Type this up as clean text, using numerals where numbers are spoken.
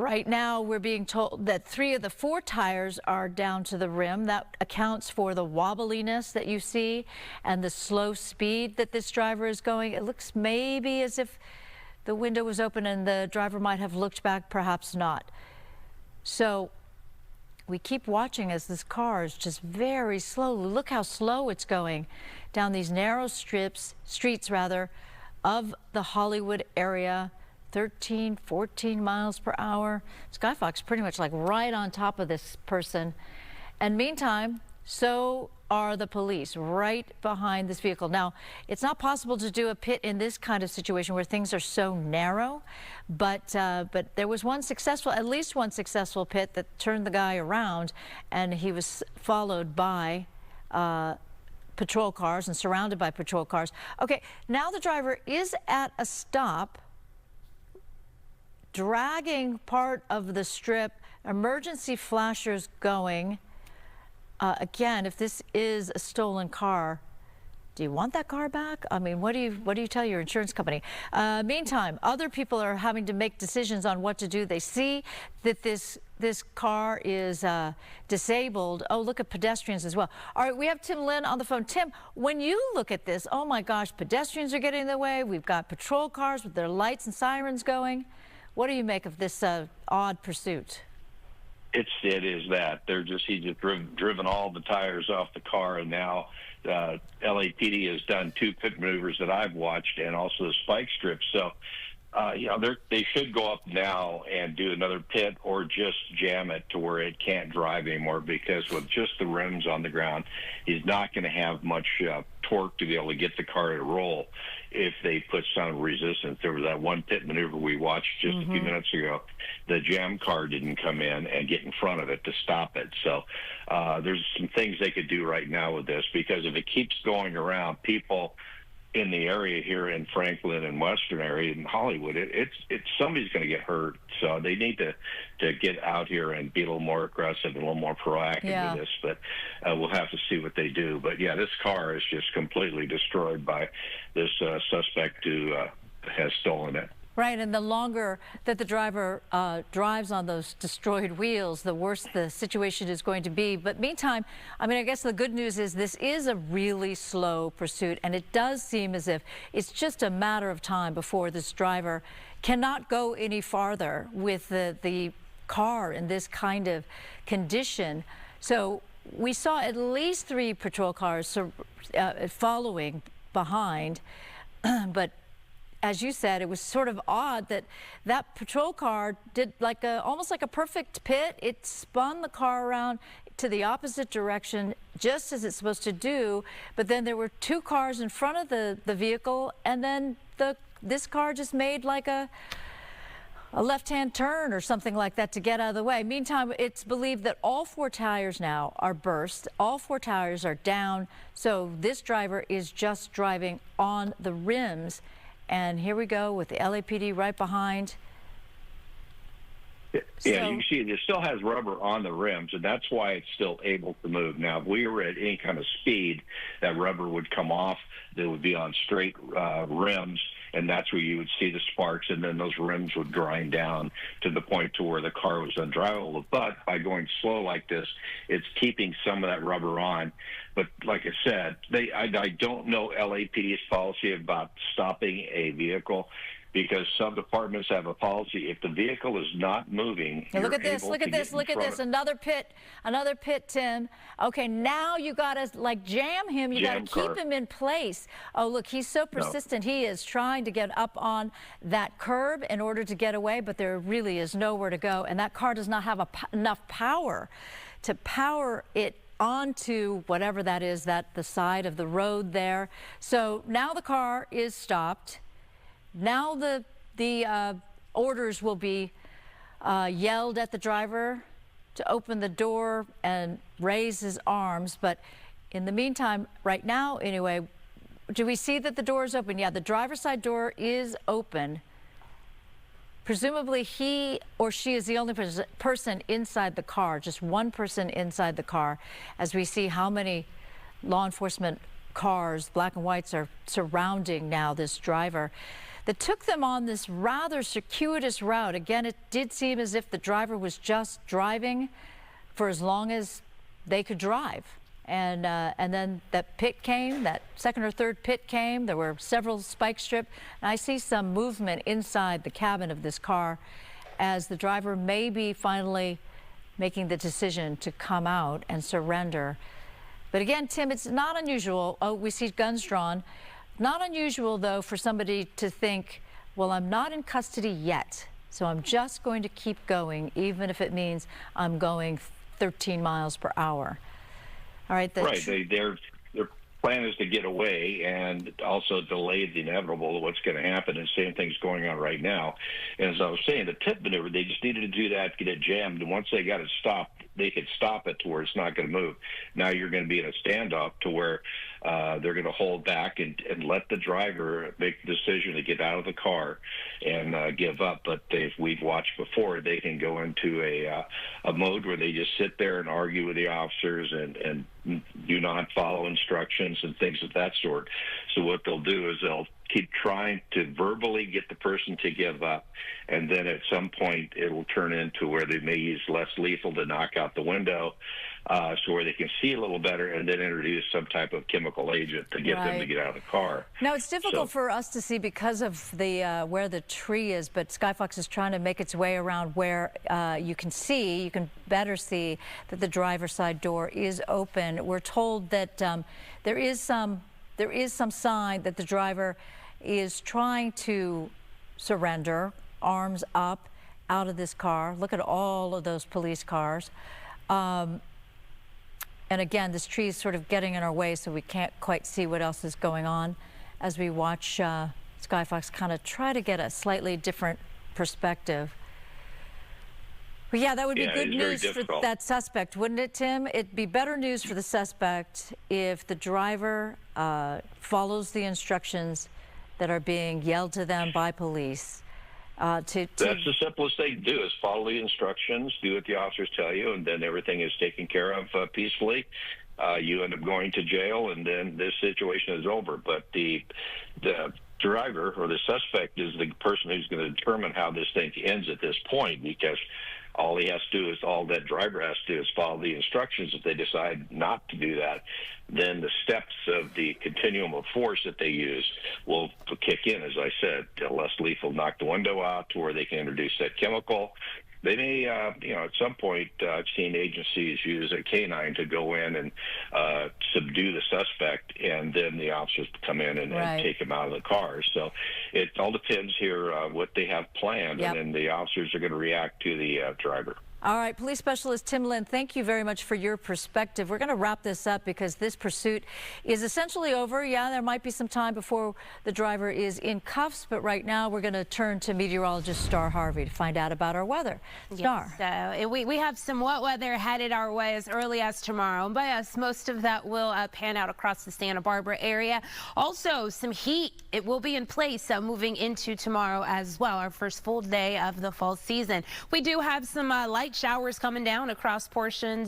Right now, we're being told that 3 of the 4 tires are down to the rim. That accounts for the wobbliness that you see and the slow speed that this driver is going. It looks maybe as if the window was open and the driver might have looked back, perhaps not. So we keep watching as this car is just very slowly. Look how slow it's going down these narrow streets of the Hollywood area. 13, 14 miles per hour. Skyfox pretty much like right on top of this person. And meantime, so are the police right behind this vehicle. Now, it's not possible to do a pit in this kind of situation where things are so narrow, but there was at least one successful pit that turned the guy around, and he was followed by patrol cars and surrounded by patrol cars. Okay, now the driver is at a stop, dragging part of the strip, emergency flashers going. Again, if this is a stolen car, do you want that car back? I mean, what do you tell your insurance company? Meantime, other people are having to make decisions on what to do. They see that this car is disabled. Oh, look at pedestrians as well. All right, we have Tim Lynn on the phone. Tim, when you look at this, oh my gosh, pedestrians are getting in the way. We've got patrol cars with their lights and sirens going. What do you make of this odd pursuit? It is that he's just driven all the tires off the car, and now LAPD has done 2 pit maneuvers that I've watched, and also the spike strips. So they should go up now and do another pit or just jam it to where it can't drive anymore, because with just the rims on the ground, he's not going to have much torque to be able to get the car to roll if they put some resistance. There was that one pit maneuver we watched just a few minutes ago. The jam car didn't come in and get in front of it to stop it. So there's some things they could do right now with this, because if it keeps going around, people in the area here in Franklin and Western area in Hollywood, it's somebody's going to get hurt. So they need to get out here and be a little more aggressive and a little more proactive with this. But we'll have to see what they do. But yeah, this car is just completely destroyed by this suspect who has stolen it. Right, and the longer that the driver drives on those destroyed wheels, the worse the situation is going to be. But meantime, I mean, I guess the good news is this is a really slow pursuit, and it does seem as if it's just a matter of time before this driver cannot go any farther with the car in this kind of condition. So we saw at least 3 patrol cars following behind, but as you said, it was sort of odd that that patrol car did almost like a perfect pit. It spun the car around to the opposite direction, just as it's supposed to do. But then there were 2 cars in front of the vehicle, and then this car just made like a left-hand turn or something like that to get out of the way. Meantime, it's believed that all 4 tires now are burst. All 4 tires are down. So this driver is just driving on the rims. And here we go with the LAPD right behind. Yeah, you can see it still has rubber on the rims, and that's why it's still able to move. Now, if we were at any kind of speed, that rubber would come off. They would be on straight rims, and that's where you would see the sparks, and then those rims would grind down to the point to where the car was undrivable. But by going slow like this, it's keeping some of that rubber on. But like I said, I don't know LAPD's policy about stopping a vehicle, because some departments have a policy. If the vehicle is not moving, look at this, look at this, look at this. Another pit, Tim. Okay, now you got to like jam him. You got to keep him in place. Oh, look, he's so persistent. He is trying to get up on that curb in order to get away, but there really is nowhere to go. And that car does not have enough power to power it onto whatever that is, the side of the road there. So now the car is stopped. Now the orders will be yelled at the driver to open the door and raise his arms. But in the meantime, right now anyway, do we see that the door is open? Yeah, the driver's side door is open. Presumably he or she is the only person inside the car, just one person inside the car, as we see how many law enforcement cars, black and whites, are surrounding now this driver. that took them on this rather circuitous route. Again, it did seem as if the driver was just driving for as long as they could drive. And then that pit came, that second or third pit came. There were several spike strip. And I see some movement inside the cabin of this car as the driver may be finally making the decision to come out and surrender. But again, Tim, it's not unusual. Oh, we see guns drawn. Not unusual, though, for somebody to think, well, I'm not in custody yet, so I'm just going to keep going, even if it means I'm going 13 miles per hour. All right. Right. Their plan is to get away and also delay the inevitable of what's going to happen. And same thing's going on right now. And as I was saying, the tip maneuver, they just needed to do that, get it jammed. And once they got it stopped, they could stop it to where it's not going to move. Now you're going to be in a standoff to where they're going to hold back and let the driver make the decision to get out of the car and give up. But if we've watched before, they can go into a mode where they just sit there and argue with the officers and do not follow instructions and things of that sort. So what they'll do is they'll keep trying to verbally get the person to give up, and then at some point it will turn into where they may use less lethal to knock out the window, so where they can see a little better, and then introduce some type of chemical agent to get them to get out of the car. Now, it's difficult for us to see because of the where the tree is, but Skyfox is trying to make its way around where you can better see that the driver's side door is open. We're told that there is some sign that the driver is trying to surrender, arms up, out of this car. Look at all of those police cars. And again, this tree is sort of getting in our way, so we can't quite see what else is going on as we watch Skyfox kind of try to get a slightly different perspective. But yeah, that would be good news for that suspect, wouldn't it, Tim? It'd be better news for the suspect if the driver follows the instructions that are being yelled to them by police. That's the simplest thing to do, is follow the instructions, do what the officers tell you, and then everything is taken care of peacefully. You end up going to jail, and then this situation is over. But the driver or the suspect is the person who's going to determine how this thing ends at this point, because all that driver has to do is follow the instructions. If they decide not to do that, then the steps of the continuum of force that they use will kick in, as I said, less lethal, knock the window out to where they can introduce that chemical. They may, at some point, I've seen agencies use a canine to go in and subdue the suspect, and then the officers come in and take him out of the car. So it all depends here what they have planned, and then the officers are going to react to the driver. All right, Police Specialist Tim Lin, thank you very much for your perspective. We're going to wrap this up because this pursuit is essentially over. Yeah, there might be some time before the driver is in cuffs, but right now we're going to turn to meteorologist Star Harvey to find out about our weather. Star. Yes, we have some wet weather headed our way as early as tomorrow. And by us, most of that will pan out across the Santa Barbara area. Also, some heat. It will be in place moving into tomorrow as well, our first full day of the fall season. We do have some light showers coming down across portions